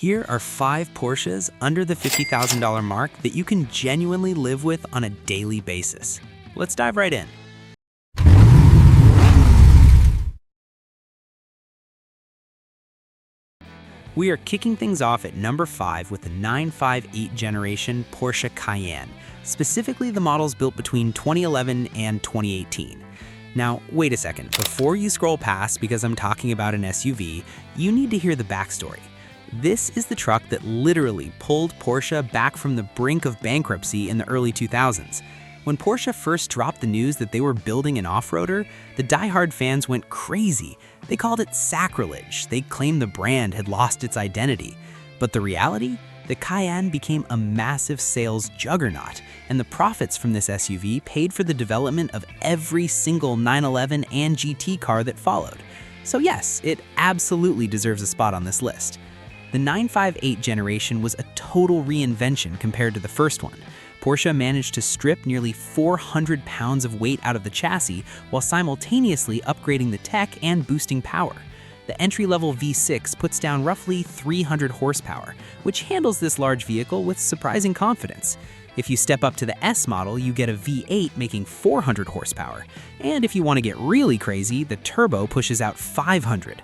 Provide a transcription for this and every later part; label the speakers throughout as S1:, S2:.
S1: Here are 5 Porsches under the $50,000 mark that you can genuinely live with on a daily basis. Let's dive right in. We are kicking things off at number 5 with the 958 generation Porsche Cayenne, specifically the models built between 2011 and 2018. Now, wait a second, before you scroll past because I'm talking about an SUV, you need to hear the backstory. This is the truck that literally pulled Porsche back from the brink of bankruptcy in the early 2000s. When Porsche first dropped the news that they were building an off-roader, the die-hard fans went crazy. They called it sacrilege. They claimed the brand had lost its identity. But the reality? The Cayenne became a massive sales juggernaut, and the profits from this SUV paid for the development of every single 911 and GT car that followed. So yes, it absolutely deserves a spot on this list. The 958 generation was a total reinvention compared to the first one. Porsche managed to strip nearly 400 pounds of weight out of the chassis while simultaneously upgrading the tech and boosting power. The entry-level V6 puts down roughly 300 horsepower, which handles this large vehicle with surprising confidence. If you step up to the S model, you get a V8 making 400 horsepower. And if you want to get really crazy, the turbo pushes out 500.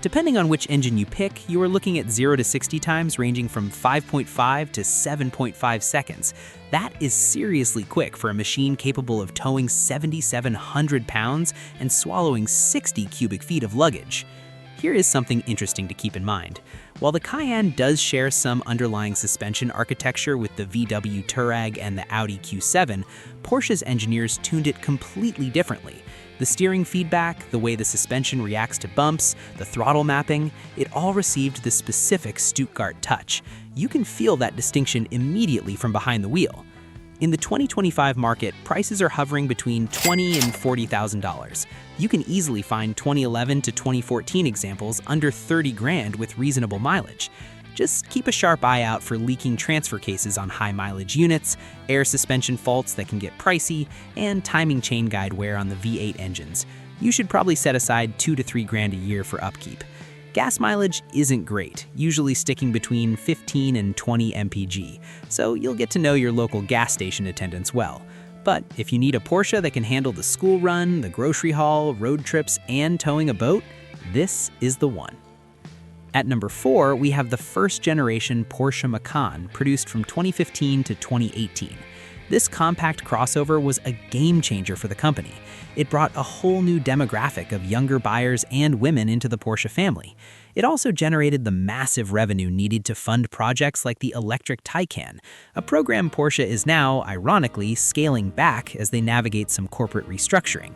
S1: Depending on which engine you pick, you are looking at 0 to 60 times ranging from 5.5 to 7.5 seconds. That is seriously quick for a machine capable of towing 7,700 pounds and swallowing 60 cubic feet of luggage. Here is something interesting to keep in mind. While the Cayenne does share some underlying suspension architecture with the VW Touareg and the Audi Q7, Porsche's engineers tuned it completely differently. The steering feedback, the way the suspension reacts to bumps, the throttle mapping, it all received the specific Stuttgart touch. You can feel that distinction immediately from behind the wheel. In the 2025 market, prices are hovering between $20,000 and $40,000. You can easily find 2011 to 2014 examples under 30 grand with reasonable mileage. Just keep a sharp eye out for leaking transfer cases on high mileage units, air suspension faults that can get pricey, and timing chain guide wear on the V8 engines. You should probably set aside 2 to 3 grand a year for upkeep. Gas mileage isn't great, usually sticking between 15 and 20 mpg, so you'll get to know your local gas station attendants well. But if you need a Porsche that can handle the school run, the grocery haul, road trips, and towing a boat, this is the one. At number 4, we have the first-generation Porsche Macan, produced from 2015 to 2018. This compact crossover was a game-changer for the company. It brought a whole new demographic of younger buyers and women into the Porsche family. It also generated the massive revenue needed to fund projects like the electric Taycan, a program Porsche is now, ironically, scaling back as they navigate some corporate restructuring.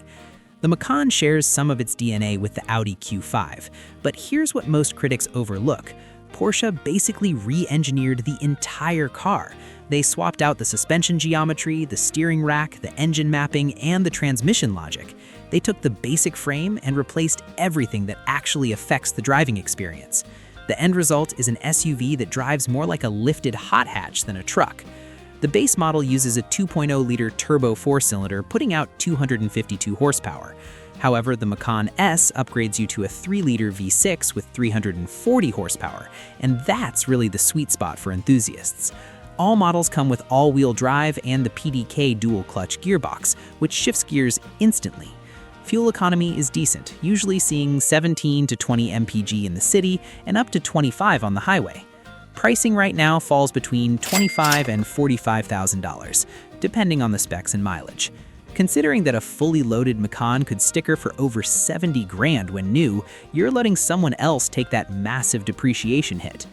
S1: The Macan shares some of its DNA with the Audi Q5, but here's what most critics overlook. Porsche basically re-engineered the entire car. They swapped out the suspension geometry, the steering rack, the engine mapping, and the transmission logic. They took the basic frame and replaced everything that actually affects the driving experience. The end result is an SUV that drives more like a lifted hot hatch than a truck. The base model uses a 2.0-liter turbo 4-cylinder, putting out 252 horsepower. However, the Macan S upgrades you to a 3-liter V6 with 340 horsepower, and that's really the sweet spot for enthusiasts. All models come with all-wheel drive and the PDK dual-clutch gearbox, which shifts gears instantly. Fuel economy is decent, usually seeing 17 to 20 mpg in the city and up to 25 on the highway. Pricing right now falls between $25,000 and $45,000, depending on the specs and mileage. Considering that a fully loaded Macan could sticker for over 70 grand when new, you're letting someone else take that massive depreciation hit.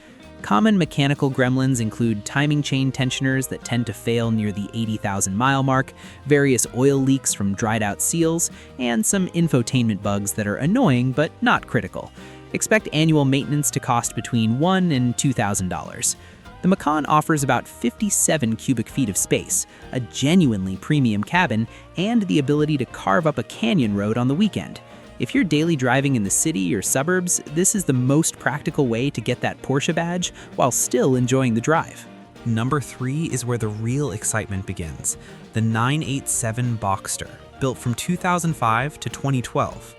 S1: Common mechanical gremlins include timing chain tensioners that tend to fail near the 80,000 mile mark, various oil leaks from dried out seals, and some infotainment bugs that are annoying but not critical. Expect annual maintenance to cost between $1,000 and $2,000. The Macan offers about 57 cubic feet of space, a genuinely premium cabin, and the ability to carve up a canyon road on the weekend. If you're daily driving in the city or suburbs, this is the most practical way to get that Porsche badge while still enjoying the drive. Number 3 is where the real excitement begins, the 987 Boxster, built from 2005 to 2012.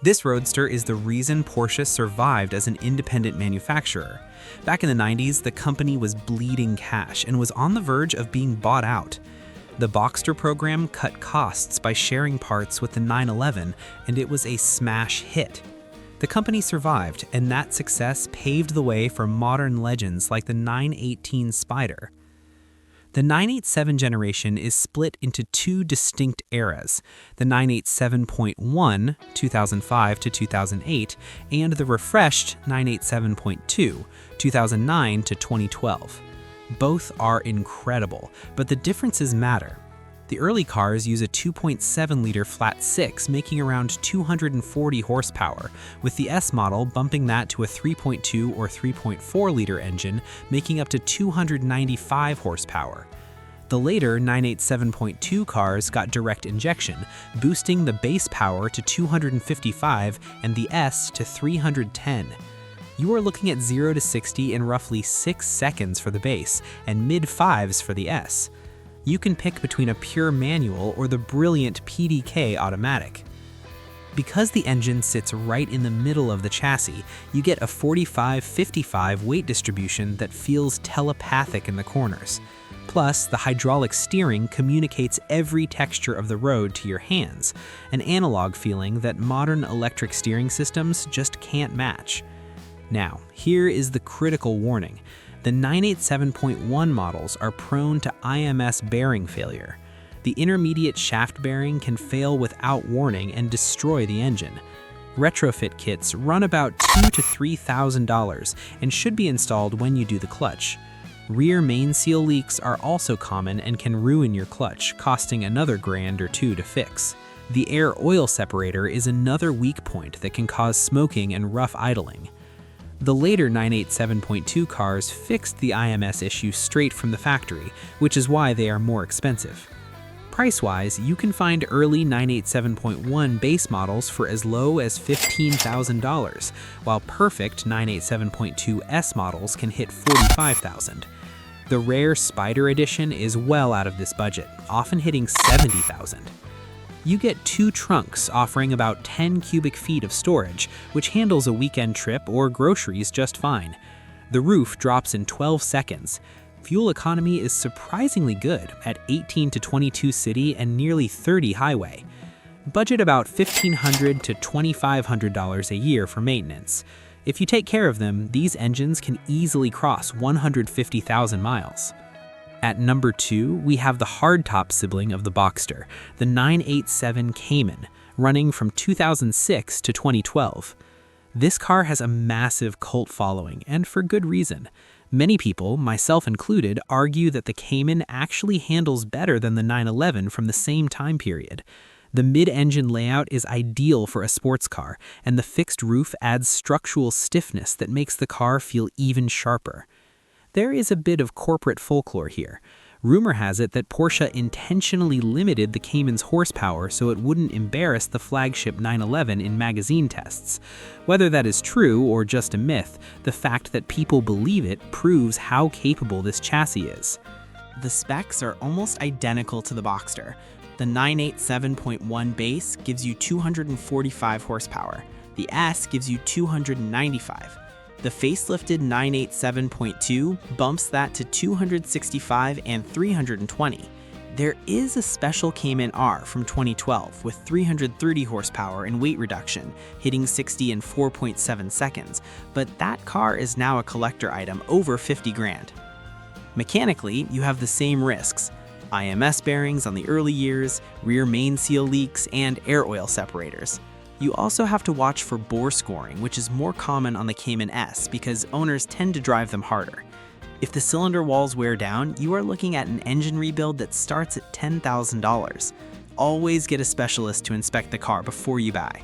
S1: This roadster is the reason Porsche survived as an independent manufacturer. Back in the 90s, the company was bleeding cash and was on the verge of being bought out. The Boxster program cut costs by sharing parts with the 911, and it was a smash hit. The company survived, and that success paved the way for modern legends like the 918 Spyder. The 987 generation is split into two distinct eras, the 987.1, 2005 to 2008, and the refreshed 987.2, 2009 to 2012. Both are incredible, but the differences matter. The early cars use a 2.7-liter flat six, making around 240 horsepower, with the S model bumping that to a 3.2 or 3.4-liter engine, making up to 295 horsepower. The later 987.2 cars got direct injection, boosting the base power to 255 and the S to 310. You are looking at 0 to 60 in roughly 6 seconds for the base and mid-5s for the S. You can pick between a pure manual or the brilliant PDK automatic. Because the engine sits right in the middle of the chassis, you get a 45-55 weight distribution that feels telepathic in the corners. Plus, the hydraulic steering communicates every texture of the road to your hands, an analog feeling that modern electric steering systems just can't match. Now, here is the critical warning. The 987.1 models are prone to IMS bearing failure. The intermediate shaft bearing can fail without warning and destroy the engine. Retrofit kits run about $2,000 to $3,000 and should be installed when you do the clutch. Rear main seal leaks are also common and can ruin your clutch, costing another $1,000 or $2,000 to fix. The air oil separator is another weak point that can cause smoking and rough idling. The later 987.2 cars fixed the IMS issue straight from the factory, which is why they are more expensive. Price-wise, you can find early 987.1 base models for as low as $15,000, while perfect 987.2 S models can hit $45,000. The rare Spyder edition is well out of this budget, often hitting $70,000. You get two trunks offering about 10 cubic feet of storage, which handles a weekend trip or groceries just fine. The roof drops in 12 seconds. Fuel economy is surprisingly good at 18 to 22 city and nearly 30 highway. Budget about $1,500 to $2,500 a year for maintenance. If you take care of them, these engines can easily cross 150,000 miles. At number 2, we have the hardtop sibling of the Boxster, the 987 Cayman, running from 2006 to 2012. This car has a massive cult following, and for good reason. Many people, myself included, argue that the Cayman actually handles better than the 911 from the same time period. The mid-engine layout is ideal for a sports car, and the fixed roof adds structural stiffness that makes the car feel even sharper. There is a bit of corporate folklore here. Rumor has it that Porsche intentionally limited the Cayman's horsepower so it wouldn't embarrass the flagship 911 in magazine tests. Whether that is true or just a myth, the fact that people believe it proves how capable this chassis is.
S2: The specs are almost identical to the Boxster. The 987.1 base gives you 245 horsepower. The S gives you 295. The facelifted 987.2 bumps that to 265 and 320. There is a special Cayman R from 2012 with 330 horsepower and weight reduction, hitting 60 in 4.7 seconds, but that car is now a collector item over $50,000. Mechanically, you have the same risks: IMS bearings on the early years, rear main seal leaks, and air oil separators. You also have to watch for bore scoring, which is more common on the Cayman S because owners tend to drive them harder. If the cylinder walls wear down, you are looking at an engine rebuild that starts at $10,000. Always get a specialist to inspect the car before you buy.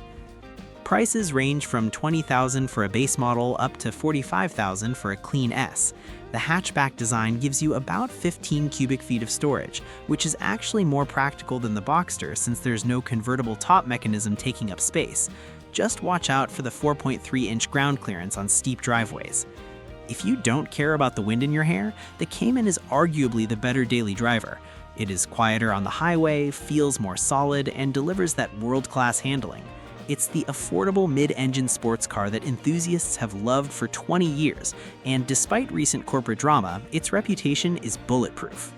S2: Prices range from $20,000 for a base model up to $45,000 for a clean S. The hatchback design gives you about 15 cubic feet of storage, which is actually more practical than the Boxster since there's no convertible top mechanism taking up space. Just watch out for the 4.3-inch ground clearance on steep driveways. If you don't care about the wind in your hair, the Cayman is arguably the better daily driver. It is quieter on the highway, feels more solid, and delivers that world-class handling. It's the affordable mid-engine sports car that enthusiasts have loved for 20 years, and despite recent corporate drama, its reputation is bulletproof.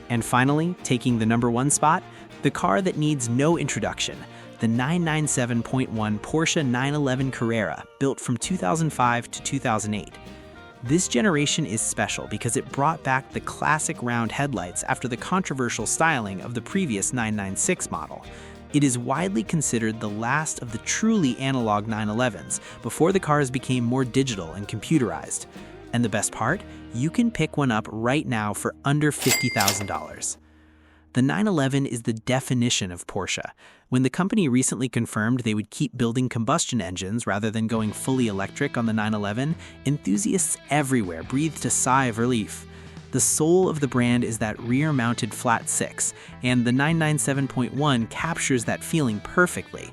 S2: And finally, taking the number 1 spot, the car that needs no introduction, the 997.1 Porsche 911 Carrera, built from 2005 to 2008. This generation is special because it brought back the classic round headlights after the controversial styling of the previous 996 model. It is widely considered the last of the truly analog 911s before the cars became more digital and computerized. And the best part? You can pick one up right now for under $50,000. The 911 is the definition of Porsche. When the company recently confirmed they would keep building combustion engines rather than going fully electric on the 911, enthusiasts everywhere breathed a sigh of relief. The soul of the brand is that rear-mounted flat 6, and the 997.1 captures that feeling perfectly.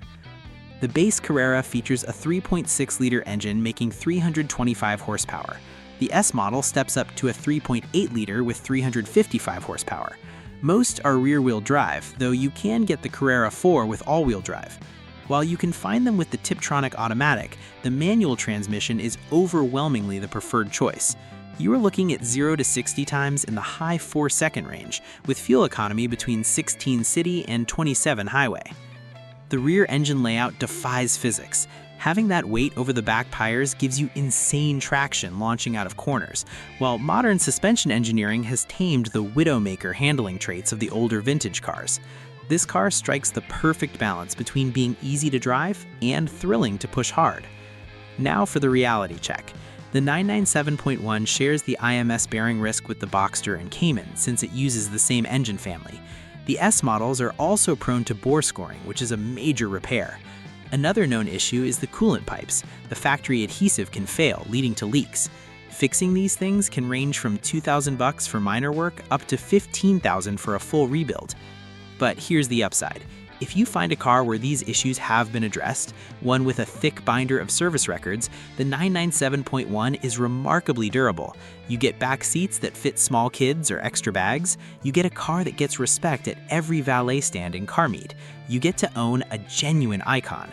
S2: The base Carrera features a 3.6-liter engine making 325 horsepower. The S model steps up to a 3.8-liter with 355 horsepower. Most are rear-wheel drive, though you can get the Carrera 4 with all-wheel drive. While you can find them with the Tiptronic automatic, the manual transmission is overwhelmingly the preferred choice. You are looking at 0 to 60 times in the high 4-second range, with fuel economy between 16 city and 27 highway. The rear engine layout defies physics. Having that weight over the back tires gives you insane traction launching out of corners, while modern suspension engineering has tamed the widowmaker handling traits of the older vintage cars. This car strikes the perfect balance between being easy to drive and thrilling to push hard. Now for the reality check. The 997.1 shares the IMS bearing risk with the Boxster and Cayman since it uses the same engine family. The S models are also prone to bore scoring, which is a major repair. Another known issue is the coolant pipes. The factory adhesive can fail, leading to leaks. Fixing these things can range from $2,000 for minor work up to $15,000 for a full rebuild. But here's the upside. If you find a car where these issues have been addressed, one with a thick binder of service records, the 997.1 is remarkably durable. You get back seats that fit small kids or extra bags. You get a car that gets respect at every valet stand in car meet. You get to own a genuine icon.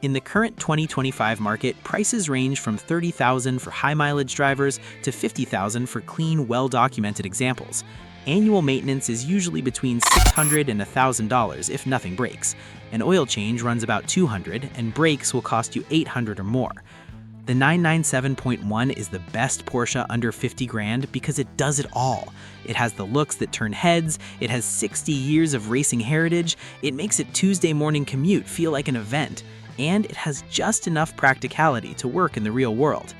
S2: In the current 2025 market, prices range from $30,000 for high-mileage drivers to $50,000 for clean, well-documented examples. Annual maintenance is usually between $600 and $1,000 if nothing breaks. An oil change runs about $200, and brakes will cost you $800 or more. The 997.1 is the best Porsche under 50 grand because it does it all. It has the looks that turn heads, it has 60 years of racing heritage, it makes a Tuesday morning commute feel like an event, and it has just enough practicality to work in the real world.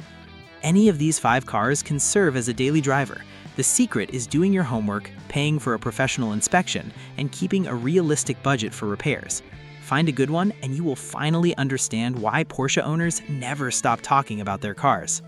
S2: Any of these 5 cars can serve as a daily driver. The secret is doing your homework, paying for a professional inspection, and keeping a realistic budget for repairs. Find a good one and you will finally understand why Porsche owners never stop talking about their cars.